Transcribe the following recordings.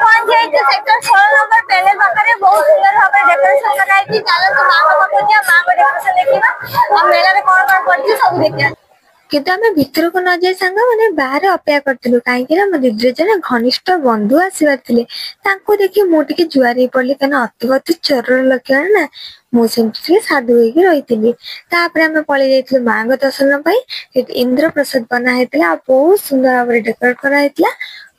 पहुंची जाइए sector 16 number panel पाखरे बहुत सुंदर भाव डेकोरेशन कराई चलते माँ को पाखु जा माँ को डेकोरेशन देखा और मेला में कौन पड़ी सब देखा किंतु आम भितर को न जाए सांग मैंने बाहर अपेक्षा करूँ कहीं मो दीदी जन घनिष्ठ बंधु आसबार देखिए मुझे जुआर पड़ी कहीं अति चोर लक्षण ना मुझे साधु होगी रही आम पलि जाइए माँ को दर्शन इंद्र प्रसाद बनाई बहुत सुंदर भाव डेकोरेट कराई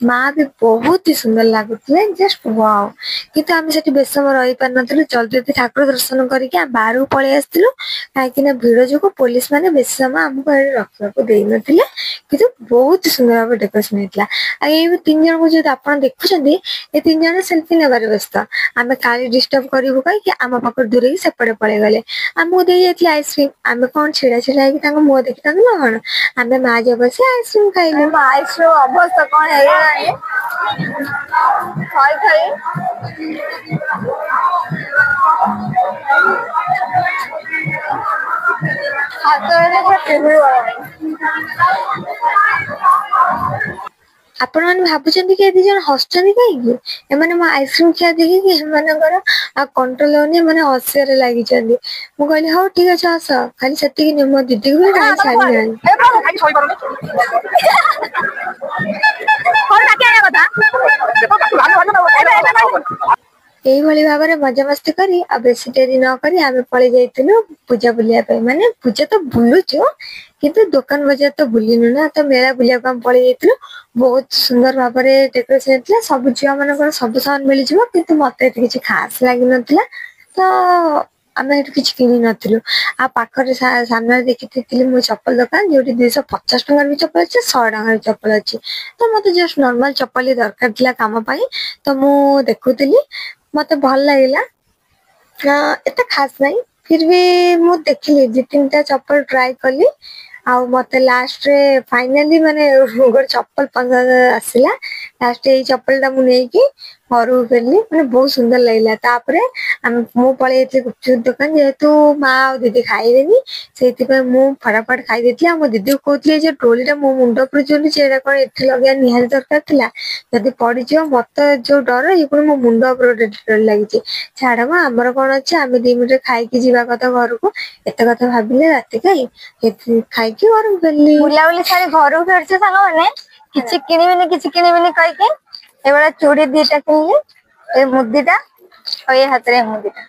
माँ भी बहुत ही सुंदर लगुले जस्ट वाओ किंतु आम से बेस समय रही पार नु जल्दी जल्दी ठाकुर दर्शन करके बाहर पलि आसलु कहीं भिड़ जो पुलिस मैंने बेस समय आमको रखा दे ना कि बहुत सुंदर भाव डेकोरेशन होता है। तीन जन को जो आप देखुं ये तीन जन सेल्फी नेबार व्यस्त आम काली डिस्टर्ब करूँ कहीं आम पाख दूर ही सेपटे पड़े गले आमको दे जाइए आइसक्रीम आम कौन छिड़ा छिड़ा हो मुह देखी था ना कौन आम माँ जब बस आइसक्रीम खाइलु आइसक्रीम अवस्था कौन है खाई खाई आपण मैंने भावुं कि जन हसुच्च कहीं मो आइसक्रीम खिया देखिए कंट्रोल होनी मैंने हसियार लगी मुझे कहली हाँ ठीक अच्छे हस खाली से मो दीदी को छाड़ी यही भाव में मजामस्ती करी आ बेसी डेरी न करी आम पलि जाइलु पूजा बुलिया माने पूजा तो बुलुचु किंतु दुकान बजार तो बुलिनु ना तो मेला बुलिया पलि जाइलु बहुत सुंदर भाव में डेकोरेशन होता सब झील मान सब सामान मिल जाव कि मत किसी खास लगी ना तो आम किसी किणी नु आ पाखे सामने देखी मो चप्पल दुकान जो 250 टंकार भी चप्पल अच्छे 100 टंकार चप्पल अच्छी तो मत जस्ट नॉर्मल चप्पल ही दरकार था कम तो मु देखुली मत भल लगे एत खास नहीं फिर भी मु देखली 2-3टा चप्पल ट्राई कली आ मत लास्ट रे फाइनली माने गोटे चप्पल पसंद आसला लास्ट ये चप्पल टा मुझे घर फेरली मैंने बहुत सुंदर लगला तापर मु पलि गुपचुप दुकान जेहेतु माँ और दीदी खाइबेनी से फटाफट खाई मो दीदी को कहती ट्रोली मो मुंड पर झुलुचे कौन ये लगे निहाती दरकार था जदि पड़ज मत जो डर ये पुणी मो मुंड पर डर लगी छाड़ आमर कौन अच्छे आम 2 मिनट खाई जावा कथा घर को एत कथा भाविले राति खाई घर फेरली बुलाबुली सारी घर फेर सांग मैंने किसी किणबेनी कहीकि एबड़ा चूड़ी 2टा किनली ए मुदीटा और ये हाथ रे मुदीटा